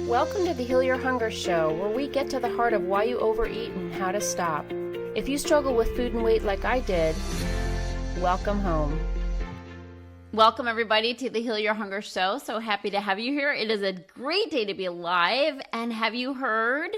Welcome to the Heal Your Hunger Show, where we get to the heart of why you overeat and how to stop. If you struggle with food and weight like I did, welcome home. Welcome everybody to the Heal Your Hunger Show. So happy to have you here. It is a great day to be alive. And have you heard?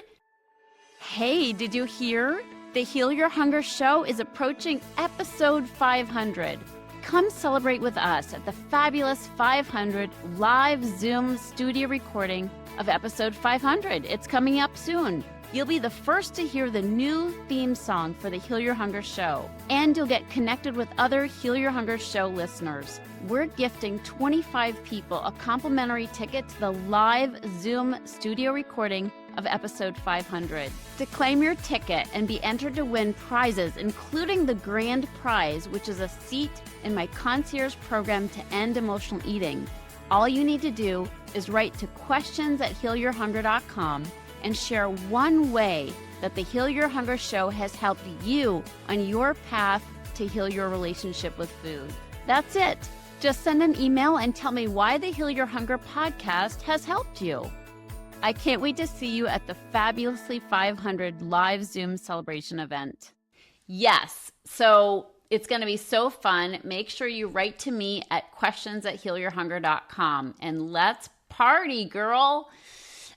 Hey, did you hear? The Heal Your Hunger Show is approaching episode 500. Come celebrate with us at the fabulous 500 live Zoom studio recording of episode 500. It's coming up soon. You'll be the first to hear the new theme song for the Heal Your Hunger Show, and you'll get connected with other Heal Your Hunger Show listeners. We're gifting 25 people a complimentary ticket to the live Zoom studio recording of episode 500. To claim your ticket and be entered to win prizes, including the grand prize, which is a seat in my concierge program to end emotional eating, all you need to do is write to questions@healyourhunger.com and share one way that the Heal Your Hunger Show has helped you on your path to heal your relationship with food. That's it. Just send an email and tell me why the Heal Your Hunger podcast has helped you. I can't wait to see you at the fabulously 500 live Zoom celebration event. Yes, so it's going to be so fun. Make sure you write to me at questions@healyourhunger.com and let's party, girl.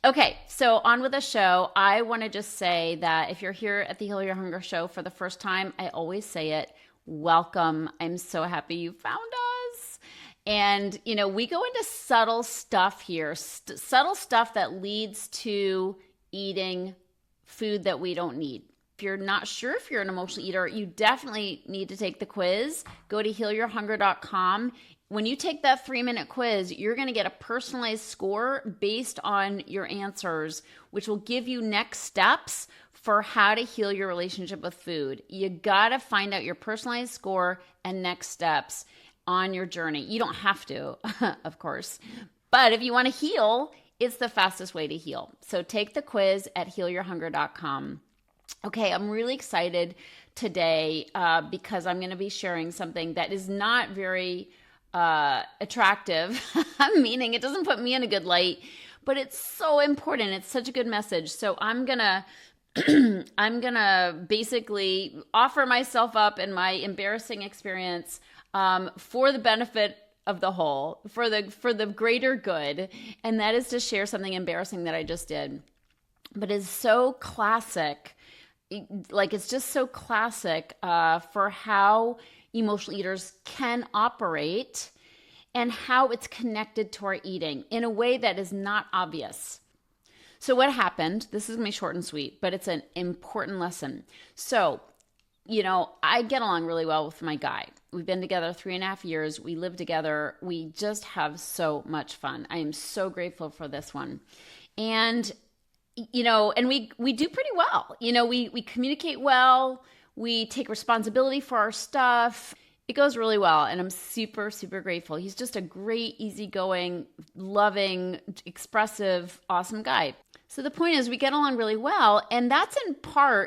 Okay, so on with the show. I want to just say that if you're here at the Heal Your Hunger Show for the first time, I always say it, welcome. I'm so happy you found us. And, you know, we go into subtle stuff here, subtle stuff that leads to eating food that we don't need. If you're not sure if you're an emotional eater, you definitely need to take the quiz. Go to healyourhunger.com. When you take that 3-minute quiz, you're going to get a personalized score based on your answers, which will give you next steps for how to heal your relationship with food. You got to find out your personalized score and next steps on your journey. You don't have to, of course, but if you want to heal, it's the fastest way to heal. So take the quiz at healyourhunger.com. Okay, I'm really excited today because I'm going to be sharing something that is not very attractive, meaning it doesn't put me in a good light, but it's so important. It's such a good message. So I'm gonna basically offer myself up in my embarrassing experience for the benefit of the whole, for the greater good, and that is to share something embarrassing that I just did. But it's so classic, like it's just so classic for how emotional eaters can operate and how it's connected to our eating in a way that is not obvious. So what happened, this is going to be short and sweet, but it's an important lesson. So, you know, I get along really well with my guy. We've been together 3.5 years. We live together. We just have so much fun. I am so grateful for this one. And, you know, and we do pretty well. You know, we communicate well. We take responsibility for our stuff. It goes really well, and I'm super, super grateful. He's just a great, easygoing, loving, expressive, awesome guy. So the point is we get along really well, and that's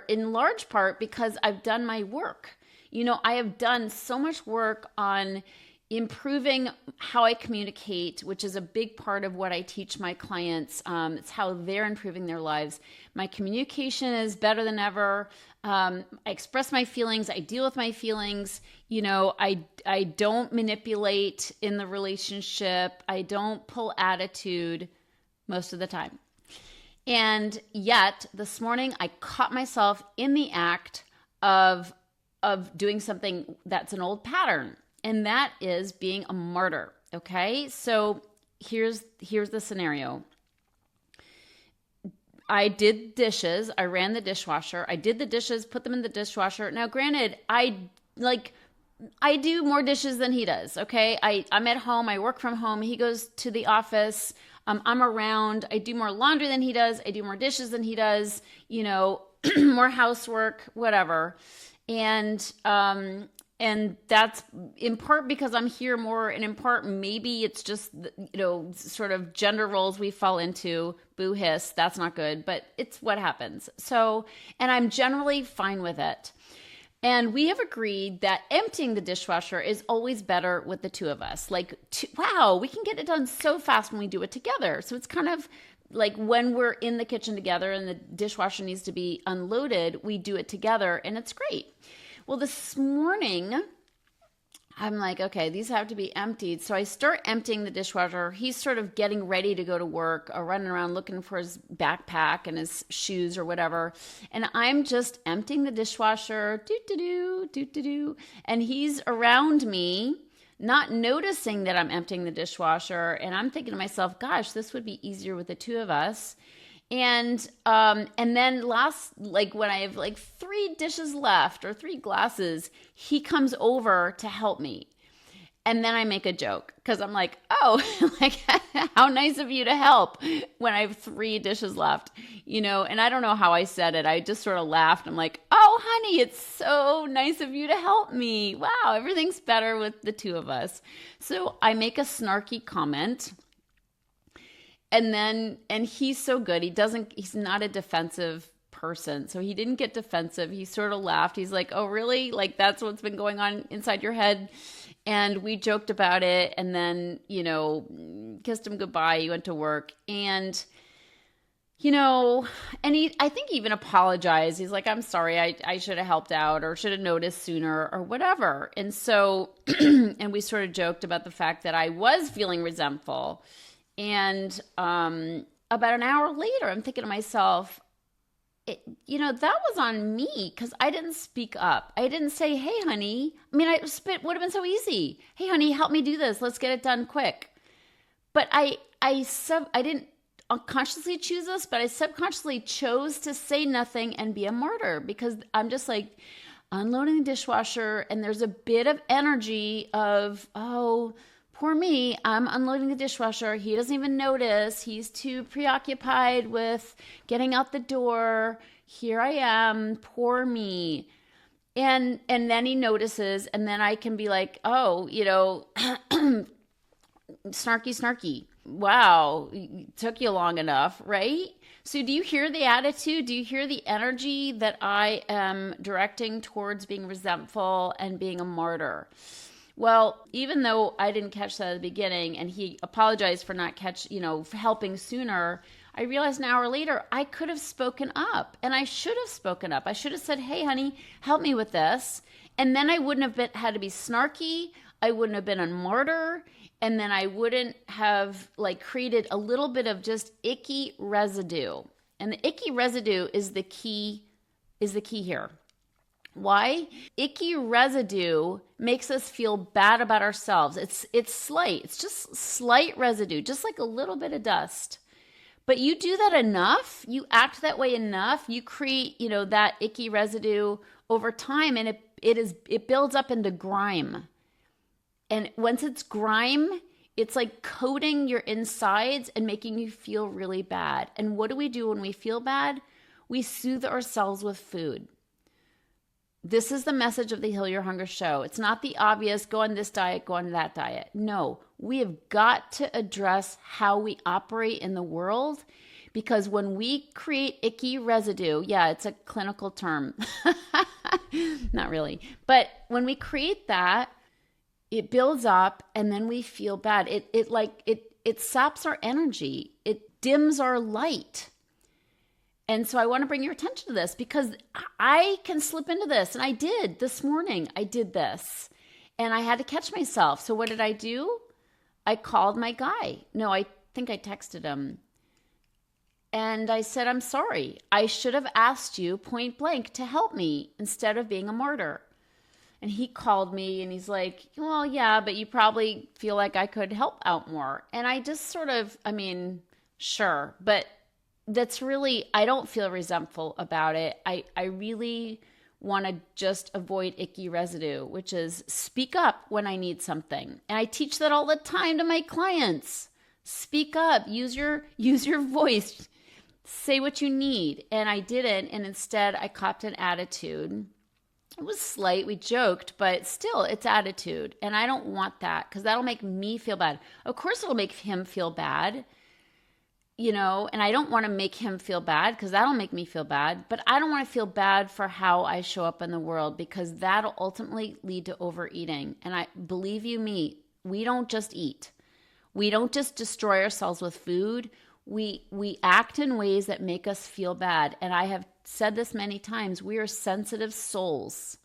in large part, because I've done my work. You know, I have done so much work on improving how I communicate, which is a big part of what I teach my clients. It's how they're improving their lives. My communication is better than ever. I express my feelings. I deal with my feelings. You know, I don't manipulate in the relationship. I don't pull attitude most of the time. And yet this morning I caught myself in the act of doing something that's an old pattern. And that is being a martyr, okay? So here's the scenario. I did dishes. I ran the dishwasher. I did the dishes, put them in the dishwasher. Now, granted, I do more dishes than he does, okay? I'm at home. I work from home. He goes to the office. I'm around. I do more laundry than he does. I do more dishes than he does, you know, more housework, whatever. And that's in part because I'm here more, and in part maybe it's just, you know, sort of gender roles we fall into. Boo hiss, that's not good, but it's what happens. So, and I'm generally fine with it. And we have agreed that emptying the dishwasher is always better with the two of us. Like, wow, we can get it done so fast when we do it together. So it's kind of like when we're in the kitchen together and the dishwasher needs to be unloaded, we do it together and it's great. Well, this morning, I'm like, okay, these have to be emptied. So I start emptying the dishwasher. He's sort of getting ready to go to work or running around looking for his backpack and his shoes or whatever. And I'm just emptying the dishwasher, do-do-do. And he's around me, not noticing that I'm emptying the dishwasher. And I'm thinking to myself, gosh, this would be easier with the two of us. And then when I have like 3 dishes left or 3 glasses, he comes over to help me. And then I make a joke because I'm like, oh, like how nice of you to help when I have 3 dishes left, and I don't know how I said it. I just sort of laughed. I'm like, oh, honey, it's so nice of you to help me. Wow, everything's better with the two of us. So I make a snarky comment. And he's so good. He's not a defensive person. So he didn't get defensive. He sort of laughed. He's like, oh, really? Like that's what's been going on inside your head. And we joked about it and then, kissed him goodbye. He went to work and, I think he even apologized. He's like, I'm sorry. I should have helped out or should have noticed sooner or whatever. And so, and we sort of joked about the fact that I was feeling resentful. And about an hour later, I'm thinking to myself, that was on me because I didn't speak up. I didn't say, hey, honey. I mean, it would have been so easy. Hey, honey, help me do this. Let's get it done quick. But I didn't unconsciously choose this, but I subconsciously chose to say nothing and be a martyr because I'm just like unloading the dishwasher and there's a bit of energy of, oh, poor me, I'm unloading the dishwasher. He doesn't even notice. He's too preoccupied with getting out the door. Here I am, poor me. And then he notices, and then I can be like, oh, snarky. Wow, it took you long enough, right? So do you hear the attitude? Do you hear the energy that I am directing towards being resentful and being a martyr? Well, even though I didn't catch that at the beginning and he apologized for not for helping sooner, I realized an hour later I could have spoken up and I should have spoken up. I should have said, hey, honey, help me with this. And then I wouldn't have had to be snarky. I wouldn't have been a martyr. And then I wouldn't have created a little bit of just icky residue. And the icky residue is the key here. Why? Icky residue makes us feel bad about ourselves. It's slight. It's just slight residue, just like a little bit of dust. But you do that enough, you act that way enough, you create, that icky residue over time and it builds up into grime. And once it's grime, it's like coating your insides and making you feel really bad. And what do we do when we feel bad? We soothe ourselves with food. This is the message of the Heal Your Hunger show. It's not the obvious, go on this diet, go on that diet. No, we have got to address how we operate in the world because when we create icky residue, yeah, it's a clinical term. Not really. But when we create that, it builds up and then we feel bad. It saps our energy. It dims our light. And so I want to bring your attention to this because I can slip into this. And I did this morning. I did this and I had to catch myself. So what did I do? I called my guy. No, I think I texted him. And I said, I'm sorry. I should have asked you point blank to help me instead of being a martyr. And he called me and he's like, well, yeah, but you probably feel like I could help out more. And I just sort of, sure. But that's really, I don't feel resentful about it. I really want to just avoid icky residue, which is speak up when I need something. And I teach that all the time to my clients. Speak up, use your voice, say what you need. And I didn't. And instead I copped an attitude. It was slight, we joked, but still it's attitude. And I don't want that because that'll make me feel bad. Of course it'll make him feel bad. And I don't want to make him feel bad because that'll make me feel bad, but I don't want to feel bad for how I show up in the world because that'll ultimately lead to overeating. And believe you me, we don't just eat. We don't just destroy ourselves with food. We act in ways that make us feel bad. And I have said this many times, we are sensitive souls.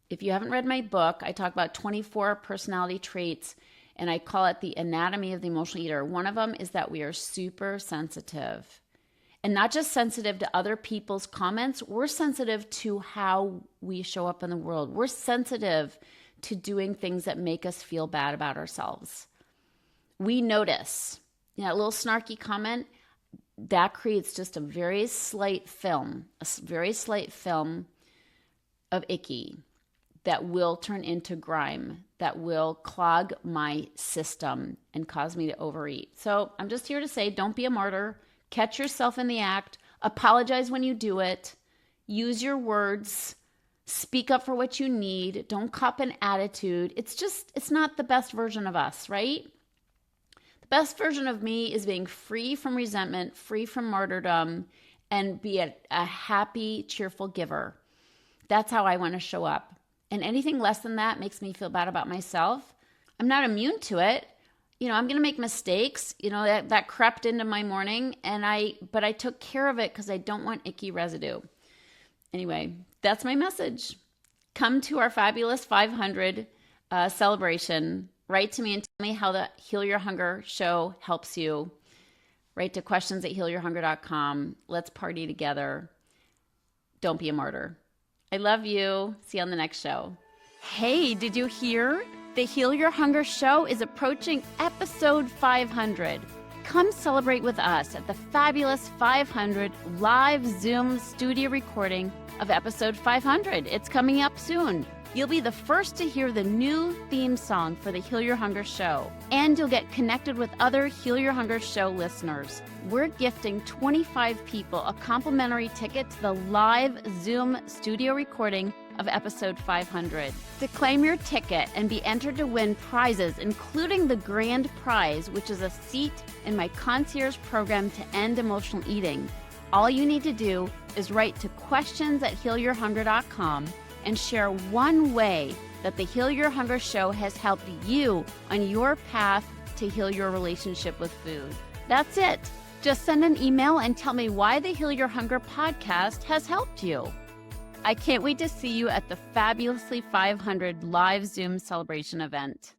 If you haven't read my book, I talk about 24 personality traits, and I call it the anatomy of the emotional eater. One of them is that we are super sensitive. And not just sensitive to other people's comments, we're sensitive to how we show up in the world. We're sensitive to doing things that make us feel bad about ourselves. We notice, a little snarky comment, that creates just a very slight film of icky that will turn into grime, that will clog my system and cause me to overeat. So I'm just here to say, don't be a martyr. Catch yourself in the act. Apologize when you do it. Use your words. Speak up for what you need. Don't cop an attitude. It's not the best version of us, right? The best version of me is being free from resentment, free from martyrdom, and be a happy, cheerful giver. That's how I want to show up. And anything less than that makes me feel bad about myself. I'm not immune to it. I'm going to make mistakes. That crept into my morning, but I took care of it because I don't want icky residue. Anyway, that's my message. Come to our fabulous 500 celebration. Write to me and tell me how the Heal Your Hunger show helps you. Write to questions@healyourhunger.com. Let's party together. Don't be a martyr. I love you. See you on the next show. Hey, did you hear? The Heal Your Hunger show is approaching episode 500. Come celebrate with us at the fabulous 500 live Zoom studio recording of episode 500. It's coming up soon. You'll be the first to hear the new theme song for the Heal Your Hunger show, and you'll get connected with other Heal Your Hunger show listeners. We're gifting 25 people a complimentary ticket to the live Zoom studio recording of episode 500. To claim your ticket and be entered to win prizes, including the grand prize, which is a seat in my concierge program to end emotional eating, all you need to do is write to questions@healyourhunger.com and share one way that the Heal Your Hunger show has helped you on your path to heal your relationship with food. That's it. Just send an email and tell me why the Heal Your Hunger podcast has helped you. I can't wait to see you at the fabulously 500 live Zoom celebration event.